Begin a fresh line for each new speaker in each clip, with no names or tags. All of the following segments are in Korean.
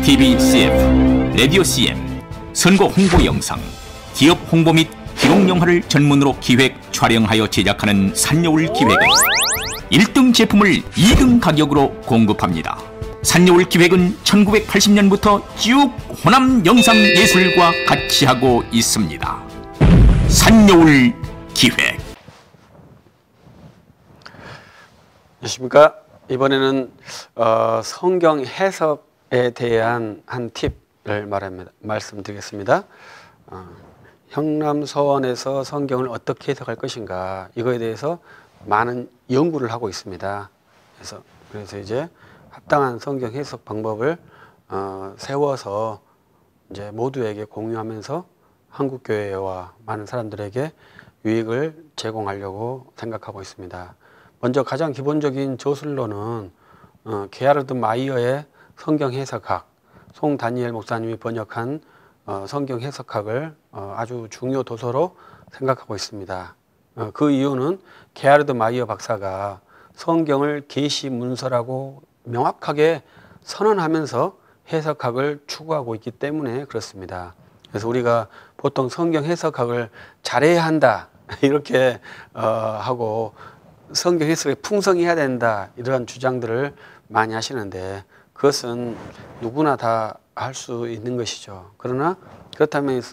TV CF, 라디오 CM, 선거 홍보 영상, 기업 홍보 및 기록 영화를 전문으로 기획, 촬영하여 제작하는 산여울 기획은 1등 제품을 2등 가격으로 공급합니다. 산여울 기획은 1980년부터 쭉 호남 영상예술과 같이 하고 있습니다. 산여울 기획.
안녕하십니까. 이번에는 성경 해석에 대한 한 팁을 말씀드리겠습니다. 형남서원에서 성경을 어떻게 해석할 것인가, 이거에 대해서 많은 연구를 하고 있습니다. 그래서 이제 합당한 성경 해석 방법을 세워서 이제 모두에게 공유하면서 한국 교회와 많은 사람들에게 유익을 제공하려고 생각하고 있습니다. 먼저 가장 기본적인 저술로는 게하르드 마이어의 성경 해석학, 송 다니엘 목사님이 번역한 성경 해석학을 아주 중요 도서로 생각하고 있습니다. 그 이유는 게하르드 마이어 박사가 성경을 계시 문서라고 명확하게 선언하면서 해석학을 추구하고 있기 때문에 그렇습니다. 그래서 우리가 보통 성경 해석학을 잘해야 한다 이렇게 하고 성경 해석에 풍성해야 된다 이러한 주장들을 많이 하시는데, 그것은 누구나 다 할 수 있는 것이죠. 그러나 그렇다면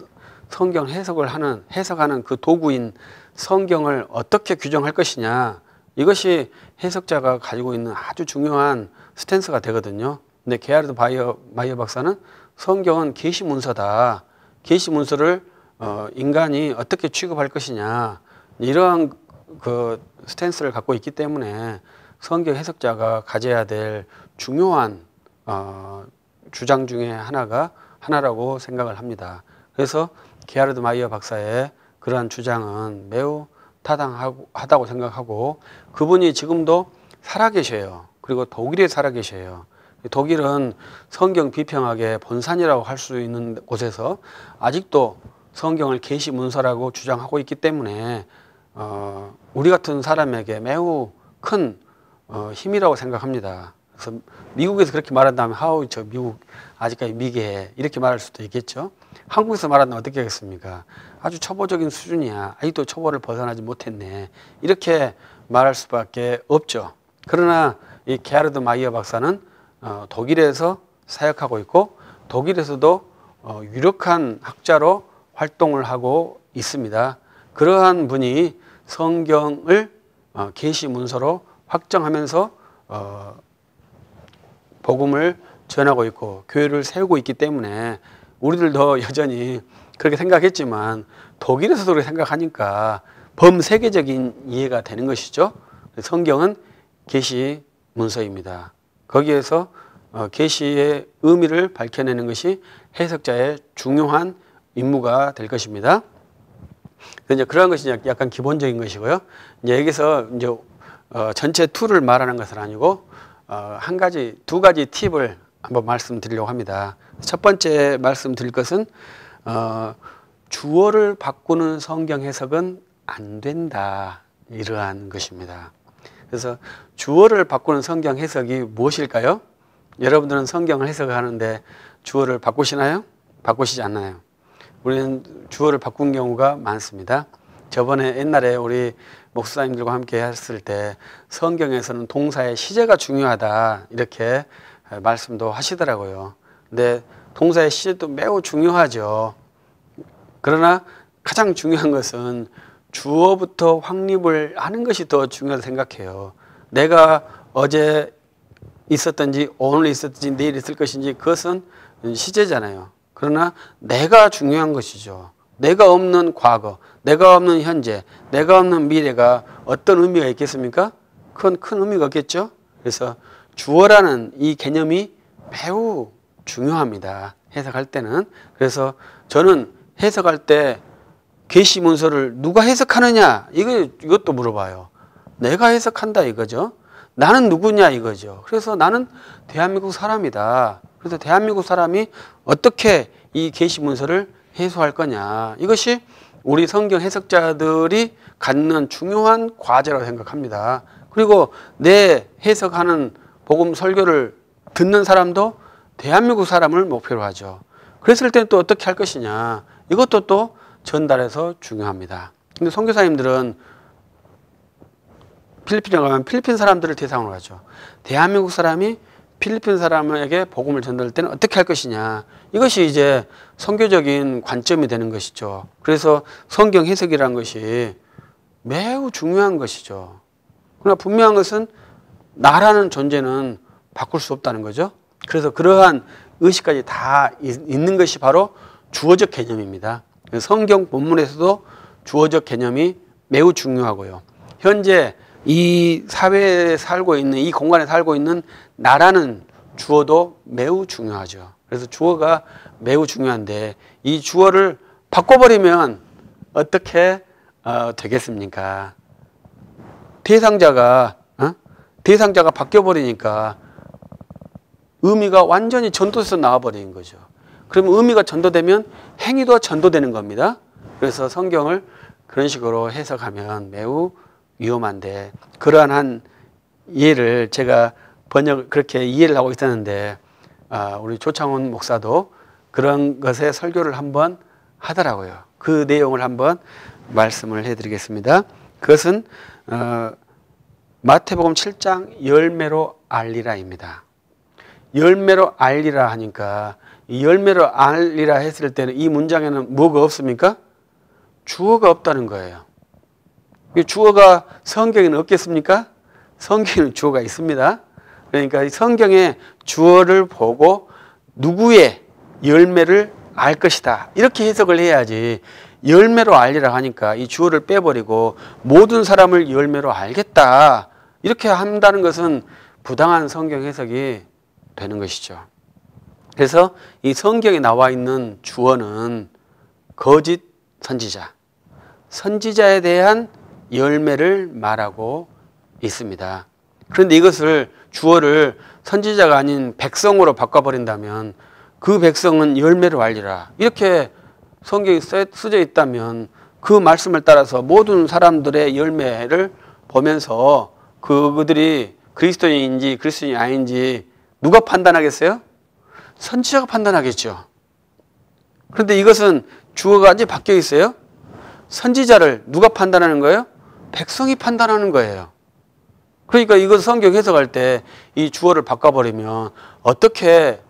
성경 해석하는 그 도구인 성경을 어떻게 규정할 것이냐, 이것이 해석자가 가지고 있는 아주 중요한 스탠스가 되거든요. 근데 게하르드 마이어 박사는 성경은 계시 문서다, 계시 문서를 인간이 어떻게 취급할 것이냐, 이러한 그 스탠스를 갖고 있기 때문에 성경 해석자가 가져야 될 중요한 주장 중에 하나라고 생각을 합니다. 그래서 게하르드 마이어 박사의 그러한 주장은 매우 타당하다고 생각하고, 그분이 지금도 살아계셔요. 그리고 독일에 살아계셔요. 독일은 성경 비평학의 본산이라고 할 수 있는 곳에서 아직도 성경을 계시 문서라고 주장하고 있기 때문에 우리 같은 사람에게 매우 큰 힘이라고 생각합니다. 그래서 미국에서 그렇게 말한다면 하우 저 미국 아직까지 미개해 이렇게 말할 수도 있겠죠. 한국에서 말한다면 어떻게 하겠습니까? 아주 초보적인 수준이야, 아직도 초보를 벗어나지 못했네, 이렇게 말할 수밖에 없죠. 그러나 이 게하르드 마이어 박사는 독일에서 사역하고 있고 독일에서도 유력한 학자로 활동을 하고 있습니다. 그러한 분이 성경을 계시 문서로 확정하면서 복음을 전하고 있고 교회를 세우고 있기 때문에 우리들도 여전히 그렇게 생각했지만 독일에서도 그렇게 생각하니까 범세계적인 이해가 되는 것이죠. 성경은 계시 문서입니다. 거기에서 계시의 의미를 밝혀내는 것이 해석자의 중요한 임무가 될 것입니다. 이제 그러한 것이 약간 기본적인 것이고요. 이제 여기서 이제 전체 툴을 말하는 것은 아니고 두 가지 팁을 한번 말씀드리려고 합니다. 첫 번째 말씀드릴 것은 주어를 바꾸는 성경 해석은 안 된다, 이러한 것입니다. 그래서 주어를 바꾸는 성경 해석이 무엇일까요? 여러분들은 성경을 해석하는데 주어를 바꾸시나요? 바꾸시지 않나요? 우리는 주어를 바꾼 경우가 많습니다. 저번에 옛날에 우리 목사님들과 함께 했을 때 성경에서는 동사의 시제가 중요하다 이렇게 말씀도 하시더라고요. 근데 동사의 시제도 매우 중요하죠. 그러나 가장 중요한 것은 주어부터 확립을 하는 것이 더 중요하다고 생각해요. 내가 어제 있었든지 오늘 있었든지 내일 있을 것인지 그것은 시제잖아요. 그러나 내가 중요한 것이죠. 내가 없는 과거, 내가 없는 현재, 내가 없는 미래가 어떤 의미가 있겠습니까? 큰 의미가 없겠죠. 그래서 주어라는 이 개념이 매우 중요합니다, 해석할 때는. 그래서 저는 해석할 때 계시 문서를 누가 해석하느냐 이것도 물어봐요. 내가 해석한다 이거죠. 나는 누구냐 이거죠. 그래서 나는 대한민국 사람이다. 그래서 대한민국 사람이 어떻게 이 계시 문서를 해소할 거냐, 이것이 우리 성경 해석자들이 갖는 중요한 과제라고 생각합니다. 그리고 내 해석하는 복음 설교를 듣는 사람도 대한민국 사람을 목표로 하죠. 그랬을 때는 또 어떻게 할 것이냐. 이것도 또 전달해서 중요합니다. 근데 선교사님들은 필리핀에 가면 필리핀 사람들을 대상으로 하죠. 대한민국 사람이 필리핀 사람에게 복음을 전달할 때는 어떻게 할 것이냐. 이것이 이제 선교적인 관점이 되는 것이죠. 그래서 성경 해석이라는 것이 매우 중요한 것이죠. 그러나 분명한 것은 나라는 존재는 바꿀 수 없다는 거죠. 그래서 그러한 의식까지 다 있는 것이 바로 주어적 개념입니다. 성경 본문에서도 주어적 개념이 매우 중요하고요. 현재 이 사회에 살고 있는, 이 공간에 살고 있는 나라는 주어도 매우 중요하죠. 그래서 주어가 매우 중요한데 이 주어를 바꿔버리면 어떻게 되겠습니까? 대상자가 바뀌어버리니까 의미가 완전히 전도돼서 나와버리는 거죠. 그러면 의미가 전도되면 행위도 전도되는 겁니다. 그래서 성경을 그런 식으로 해석하면 매우 위험한데, 그러한 한 이해를 제가 그렇게 이해를 하고 있었는데, 우리 조창훈 목사도 그런 것에 설교를 한번 하더라고요. 그 내용을 한번 말씀을 해드리겠습니다. 그것은 마태복음 7장 열매로 알리라입니다. 열매로 알리라 하니까, 이 열매로 알리라 했을 때는 이 문장에는 뭐가 없습니까? 주어가 없다는 거예요. 주어가 성경에는 없겠습니까? 성경에는 주어가 있습니다. 그러니까 성경의 주어를 보고 누구의 열매를 알 것이다, 이렇게 해석을 해야지, 열매로 알리라 하니까 이 주어를 빼버리고 모든 사람을 열매로 알겠다, 이렇게 한다는 것은 부당한 성경 해석이 되는 것이죠. 그래서 이 성경에 나와 있는 주어는 거짓 선지자, 선지자에 대한 열매를 말하고 있습니다. 그런데 이것을 주어를 선지자가 아닌 백성으로 바꿔버린다면 그 백성은 열매로 알리라, 이렇게 성경이 쓰여 있다면 그 말씀을 따라서 모든 사람들의 열매를 보면서 그들이 그리스도인인지 그리스도인이 아닌지 누가 판단하겠어요? 선지자가 판단하겠죠. 그런데 이것은 주어가 완전히 바뀌어 있어요. 선지자를 누가 판단하는 거예요? 백성이 판단하는 거예요. 그러니까 이것 성경 해석할 때 이 주어를 바꿔버리면 어떻게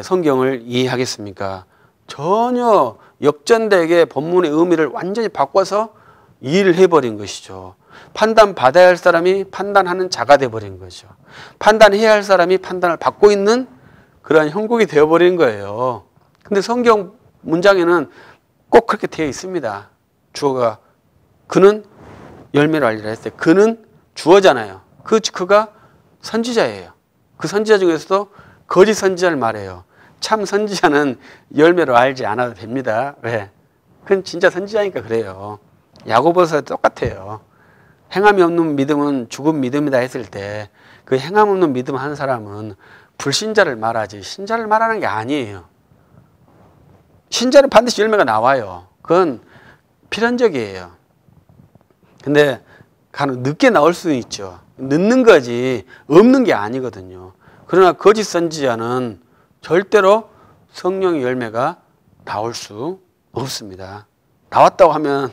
성경을 이해하겠습니까? 전혀 역전되게 본문의 의미를 완전히 바꿔서 이해를 해버린 것이죠. 판단받아야 할 사람이 판단하는 자가 돼버린 거죠. 판단해야 할 사람이 판단을 받고 있는 그러한 형국이 되어버린 거예요. 근데 성경 문장에는 꼭 그렇게 되어 있습니다. 주어가, 그는 열매로 알리라 했어요. 그는 주어잖아요. 그가 선지자예요. 그 선지자 중에서도 거짓 선지자를 말해요. 참 선지자는 열매로 알지 않아도 됩니다. 왜? 그건 진짜 선지자니까 그래요. 야고보서 똑같아요. 행함이 없는 믿음은 죽은 믿음이다 했을 때 그 행함 없는 믿음 한 사람은 불신자를 말하지 신자를 말하는 게 아니에요. 신자는 반드시 열매가 나와요. 그건 필연적이에요. 근데 간혹 늦게 나올 수는 있죠. 늦는 거지 없는 게 아니거든요. 그러나 거짓 선지자는 절대로 성령의 열매가 나올 수 없습니다. 나왔다고 하면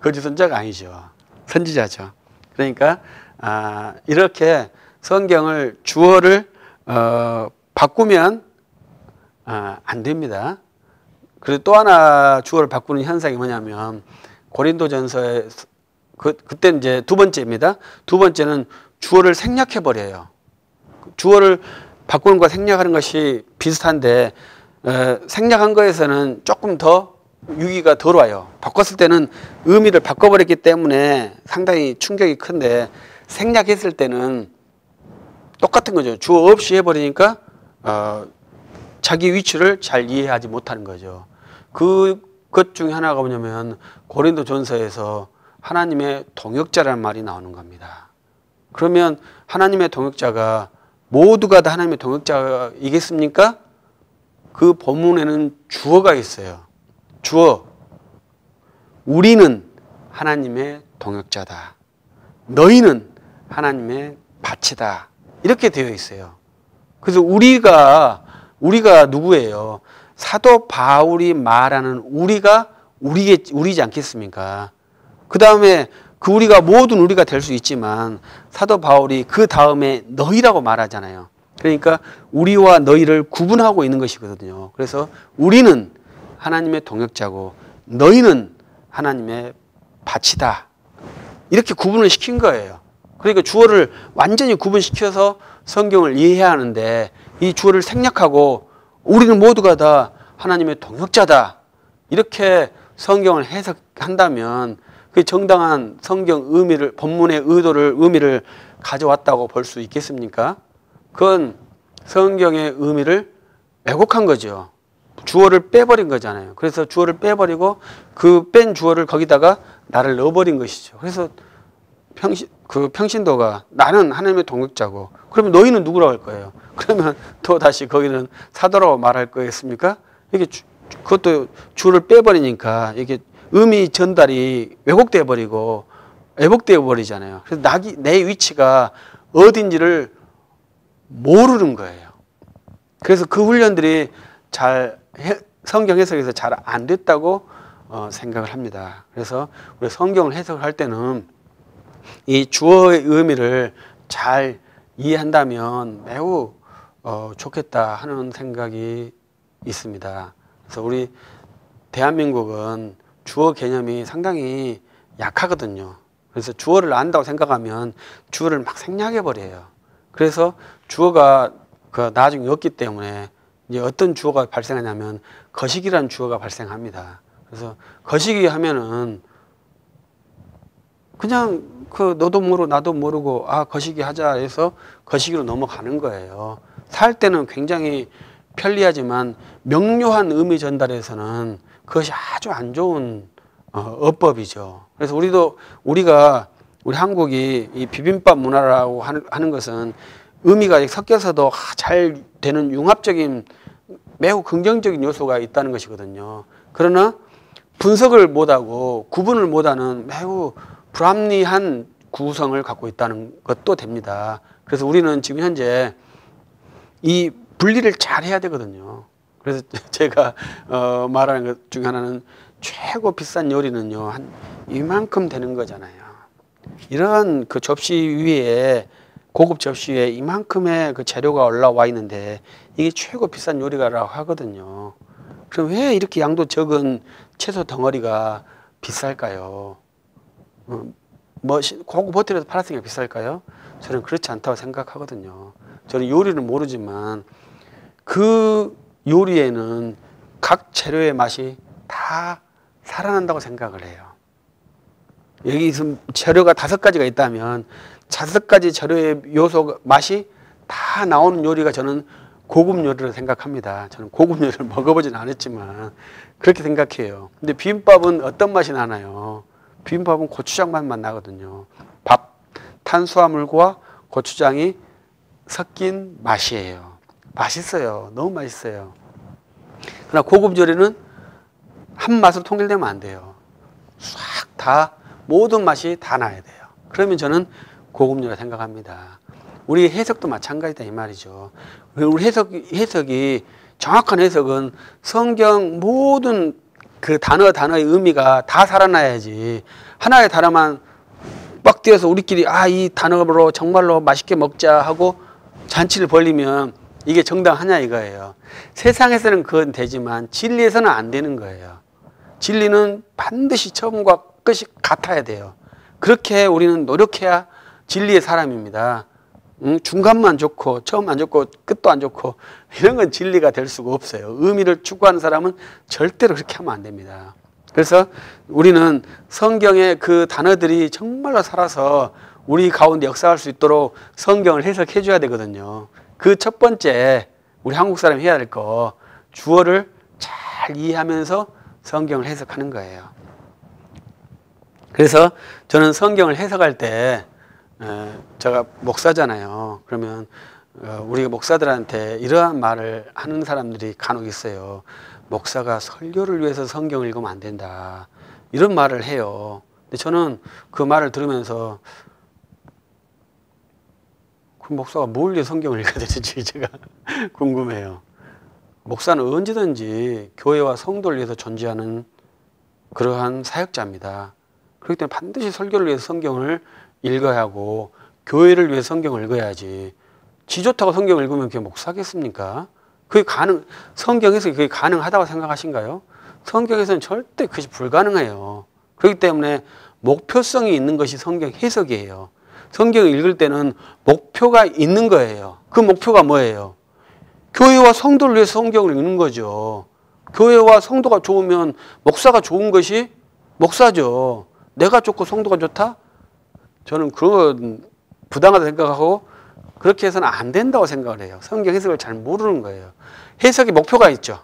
거짓 선지자가 아니죠. 선지자죠. 그러니까 이렇게 성경을 주어를 바꾸면 안 됩니다. 그리고 또 하나 주어를 바꾸는 현상이 뭐냐면 고린도전서에 그때 이제 두 번째입니다. 두 번째는 주어를 생략해 버려요. 주어를 바꾸는 것과 생략하는 것이 비슷한데 생략한 거에서는 조금 더 유기가 덜 와요. 바꿨을 때는 의미를 바꿔버렸기 때문에 상당히 충격이 큰데 생략했을 때는 똑같은 거죠. 주어 없이 해버리니까 자기 위치를 잘 이해하지 못하는 거죠. 그것 중에 하나가 뭐냐면 고린도전서에서 하나님의 동역자라는 말이 나오는 겁니다. 그러면 하나님의 동역자가 모두가 다 하나님의 동역자이겠습니까? 그 본문에는 주어가 있어요. 주어. 우리는 하나님의 동역자다. 너희는 하나님의 밭이다. 이렇게 되어 있어요. 그래서 우리가 누구예요? 사도 바울이 말하는 우리가 우리지 않겠습니까? 그 다음에 그 우리가 모든 우리가 될 수 있지만 사도 바울이 그 다음에 너희라고 말하잖아요. 그러니까 우리와 너희를 구분하고 있는 것이거든요. 그래서 우리는 하나님의 동역자고 너희는 하나님의 밭이다. 이렇게 구분을 시킨 거예요. 그러니까 주어를 완전히 구분시켜서 성경을 이해해야 하는데 이 주어를 생략하고 우리는 모두가 다 하나님의 동역자다. 이렇게 성경을 해석한다면 그 정당한 성경 의미를, 본문의 의미를 가져왔다고 볼 수 있겠습니까? 그건 성경의 의미를 왜곡한 거죠. 주어를 빼버린 거잖아요. 그래서 주어를 빼버리고 그 뺀 주어를 거기다가 나를 넣어버린 것이죠. 그래서 평신도가 나는 하나님의 동역자고 그러면 너희는 누구라고 할 거예요? 그러면 또 다시 거기는 사도라고 말할 거겠습니까? 이게 그것도 주어를 빼버리니까 이게 의미 전달이 왜곡돼 버리고 왜곡되어 버리잖아요. 그래서 내 위치가 어딘지를 모르는 거예요. 그래서 그 훈련들이 성경 해석에서 잘 안 됐다고 생각을 합니다. 그래서 우리 성경을 해석할 때는 이 주어의 의미를 잘 이해한다면 매우 좋겠다 하는 생각이 있습니다. 그래서 우리 대한민국은 주어 개념이 상당히 약하거든요. 그래서 주어를 안다고 생각하면 주어를 막 생략해 버려요. 그래서 주어가 나중에 없기 때문에 이제 어떤 주어가 발생하냐면 거시기라는 주어가 발생합니다. 그래서 거시기 하면은 그냥 너도 모르고 나도 모르고 거시기 하자 해서 거시기로 넘어가는 거예요. 살 때는 굉장히 편리하지만 명료한 의미 전달에서는 그것이 아주 안 좋은 어법이죠. 그래서 우리가 우리 한국이 이 비빔밥 문화라고 하는 것은 의미가 섞여서도 잘 되는 융합적인 매우 긍정적인 요소가 있다는 것이거든요. 그러나 분석을 못하고 구분을 못하는 매우 불합리한 구성을 갖고 있다는 것도 됩니다. 그래서 우리는 지금 현재 이 분리를 잘 해야 되거든요. 그래서 제가 말하는 것 중에 하나는 최고 비싼 요리는요 한 이만큼 되는 거잖아요. 이런 그 접시 위에 고급 접시 위에 이만큼의 그 재료가 올라와 있는데 이게 최고 비싼 요리가라고 하거든요. 그럼 왜 이렇게 양도 적은 채소 덩어리가 비쌀까요? 고급 호텔에서 팔았으니까 비쌀까요? 저는 그렇지 않다고 생각하거든요. 저는 요리는 모르지만 그 요리에는 각 재료의 맛이 다 살아난다고 생각을 해요. 여기서 재료가 5가지가 있다면 5가지 재료의 요소 맛이 다 나오는 요리가 저는 고급 요리를 생각합니다. 저는 고급 요리를 먹어보진 않았지만 그렇게 생각해요. 근데 비빔밥은 어떤 맛이 나나요? 비빔밥은 고추장 맛만 나거든요. 탄수화물과 고추장이 섞인 맛이에요. 맛있어요. 너무 맛있어요. 그러나 고급 요리는 한 맛으로 통일되면 안 돼요. 싹 다 모든 맛이 다 나야 돼요. 그러면 저는 고급 요리라 생각합니다. 우리 해석도 마찬가지다 이 말이죠. 우리 해석이 정확한 해석은 성경 모든 그 단어의 의미가 다 살아나야지 하나의 단어만 빡 띄어서 우리끼리 이 단어로 정말로 맛있게 먹자 하고 잔치를 벌리면 이게 정당하냐 이거예요. 세상에서는 그건 되지만 진리에서는 안 되는 거예요. 진리는 반드시 처음과 끝이 같아야 돼요. 그렇게 우리는 노력해야 진리의 사람입니다. 중간만 좋고 처음 안 좋고 끝도 안 좋고 이런 건 진리가 될 수가 없어요. 의미를 추구하는 사람은 절대로 그렇게 하면 안 됩니다. 그래서 우리는 성경의 그 단어들이 정말로 살아서 우리 가운데 역사할 수 있도록 성경을 해석해 줘야 되거든요. 그 첫 번째 우리 한국 사람이 해야 될 거 주어를 잘 이해하면서 성경을 해석하는 거예요. 그래서 저는 성경을 해석할 때 제가 목사잖아요. 그러면 우리 목사들한테 이러한 말을 하는 사람들이 간혹 있어요. 목사가 설교를 위해서 성경을 읽으면 안 된다. 이런 말을 해요. 근데 저는 그 말을 들으면서 그 목사가 뭘 위해 성경을 읽어야 되는지 제가 궁금해요. 목사는 언제든지 교회와 성도를 위해서 존재하는 그러한 사역자입니다. 그렇기 때문에 반드시 설교를 위해서 성경을 읽어야 하고 교회를 위해 성경을 읽어야지. 지 좋다고 성경을 읽으면 그게 목사겠습니까? 성경 해석이 그게 가능하다고 생각하신가요? 성경에서는 절대 그것이 불가능해요. 그렇기 때문에 목표성이 있는 것이 성경 해석이에요. 성경을 읽을 때는 목표가 있는 거예요. 그 목표가 뭐예요? 교회와 성도를 위해서 성경을 읽는 거죠. 교회와 성도가 좋으면 목사가 좋은 것이 목사죠. 내가 좋고 성도가 좋다? 저는 그건 부당하다 생각하고 그렇게 해서는 안 된다고 생각을 해요. 성경 해석을 잘 모르는 거예요. 해석의 목표가 있죠.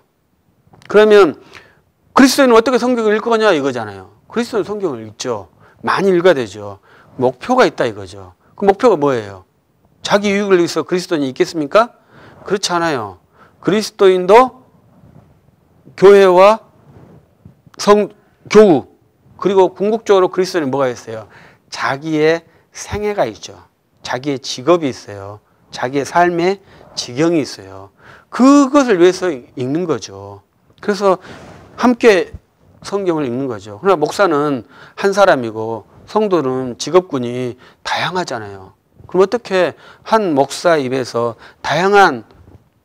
그러면 그리스도인은 어떻게 성경을 읽을 거냐 이거잖아요. 그리스도인은 성경을 읽죠. 많이 읽어야 되죠. 목표가 있다 이거죠. 그 목표가 뭐예요? 자기 유익을 위해서 그리스도인이 있겠습니까? 그렇지 않아요. 그리스도인도 교회와 교우 그리고 궁극적으로 그리스도인은 뭐가 있어요? 자기의 생애가 있죠. 자기의 직업이 있어요. 자기의 삶의 지경이 있어요. 그것을 위해서 읽는 거죠. 그래서 함께 성경을 읽는 거죠. 그러나 목사는 한 사람이고 성도는 직업군이 다양하잖아요. 그럼 어떻게 한 목사 입에서 다양한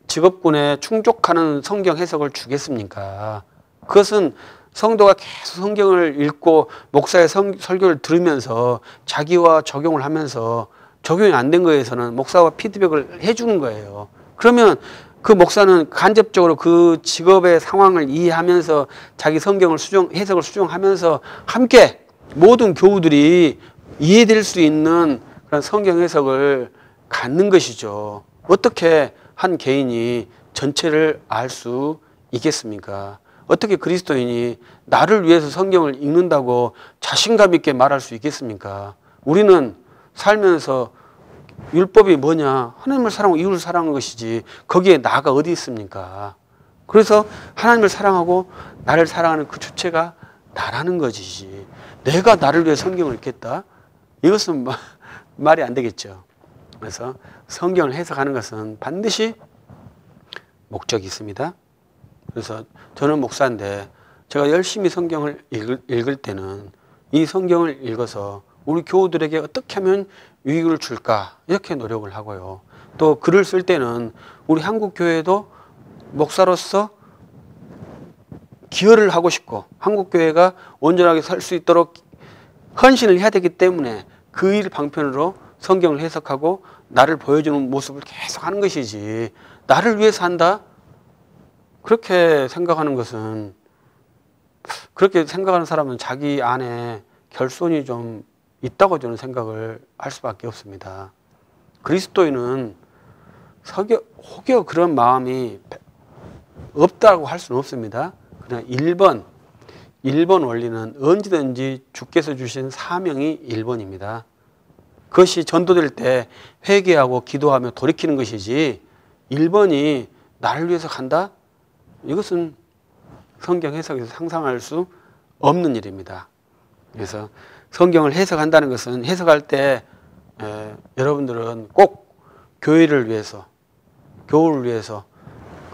직업군에 충족하는 성경 해석을 주겠습니까? 그것은 성도가 계속 성경을 읽고 목사의 설교를 들으면서 자기와 적용을 하면서 적용이 안 된 거에서는 목사와 피드백을 해주는 거예요. 그러면 그 목사는 간접적으로 그 직업의 상황을 이해하면서 자기 성경을 해석을 수정하면서 함께 모든 교우들이 이해될 수 있는 그런 성경 해석을 갖는 것이죠. 어떻게 한 개인이 전체를 알 수 있겠습니까? 어떻게 그리스도인이 나를 위해서 성경을 읽는다고 자신감 있게 말할 수 있겠습니까? 우리는 살면서 율법이 뭐냐? 하나님을 사랑하고 이웃을 사랑하는 것이지 거기에 나가 어디 있습니까? 그래서 하나님을 사랑하고 나를 사랑하는 그 주체가 나라는 것이지 내가 나를 위해 성경을 읽겠다? 이것은 말이 안 되겠죠. 그래서 성경을 해석하는 것은 반드시 목적이 있습니다. 그래서 저는 목사인데 제가 열심히 성경을 읽을 때는 이 성경을 읽어서 우리 교우들에게 어떻게 하면 유익을 줄까 이렇게 노력을 하고요. 또 글을 쓸 때는 우리 한국 교회도 목사로서 기여를 하고 싶고 한국 교회가 온전하게 살 수 있도록 헌신을 해야 되기 때문에 그 일 방편으로 성경을 해석하고 나를 보여주는 모습을 계속 하는 것이지 나를 위해서 한다? 그렇게 생각하는 것은 그렇게 생각하는 사람은 자기 안에 결손이 좀 있다고 저는 생각을 할 수밖에 없습니다. 그리스도인은 혹여 그런 마음이 없다고 할 수는 없습니다. 그냥 1번 원리는 언제든지 주께서 주신 사명이 1번입니다. 그것이 전도될 때 회개하고 기도하며 돌이키는 것이지 1번이 나를 위해서 간다? 이것은 성경 해석에서 상상할 수 없는 일입니다. 그래서 성경을 해석한다는 것은 해석할 때 여러분들은 꼭 교회를 위해서, 교우를 위해서,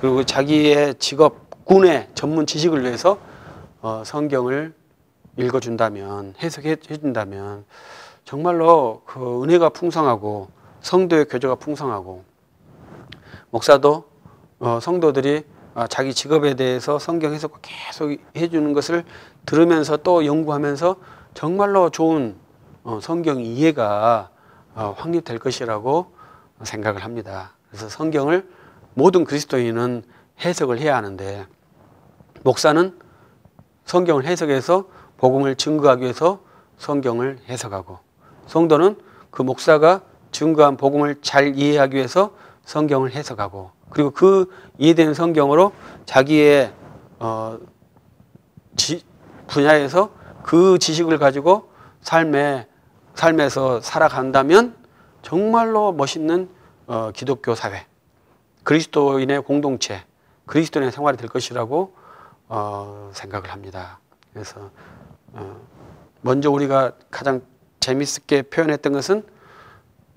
그리고 자기의 직업, 군의 전문 지식을 위해서 성경을 읽어준다면, 해석해준다면 정말로 그 은혜가 풍성하고 성도의 교제가 풍성하고 목사도 성도들이 자기 직업에 대해서 성경 해석을 계속 해주는 것을 들으면서 또 연구하면서 정말로 좋은 성경 이해가 확립될 것이라고 생각을 합니다. 그래서 성경을 모든 그리스도인은 해석을 해야 하는데 목사는 성경을 해석해서 복음을 증거하기 위해서 성경을 해석하고 성도는 그 목사가 증거한 복음을 잘 이해하기 위해서 성경을 해석하고 그리고 그 이해된 성경으로 자기의 분야에서 그 지식을 가지고 삶에서 살아간다면 정말로 멋있는 기독교 사회, 그리스도인의 공동체, 그리스도인의 생활이 될 것이라고 생각을 합니다. 그래서 먼저 우리가 가장 재밌게 표현했던 것은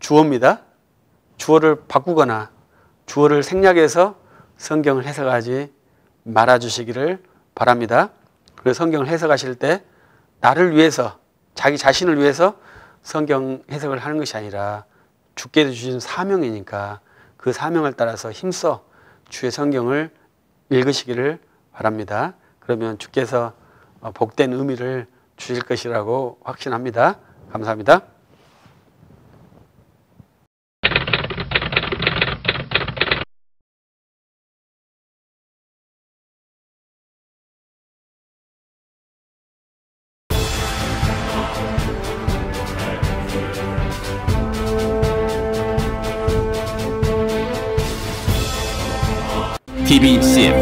주어입니다. 주어를 바꾸거나 주어를 생략해서 성경을 해석하지 말아주시기를 바랍니다. 그리고 성경을 해석하실 때 나를 위해서, 자기 자신을 위해서 성경 해석을 하는 것이 아니라 주께서 주신 사명이니까 그 사명을 따라서 힘써 주의 성경을 읽으시기를 바랍니다. 그러면 주께서 복된 의미를 주실 것이라고 확신합니다. 감사합니다.
TV CF,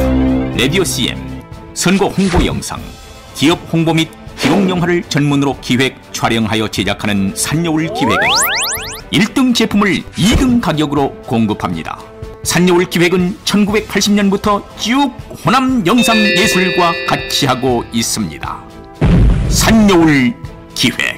라디오 CM, 선거 홍보 영상, 기업 홍보 및 기록 영화를 전문으로 기획, 촬영하여 제작하는 산여울 기획은 1등 제품을 2등 가격으로 공급합니다. 산여울 기획은 1980년부터 쭉 호남 영상 예술과 같이 하고 있습니다. 산여울 기획.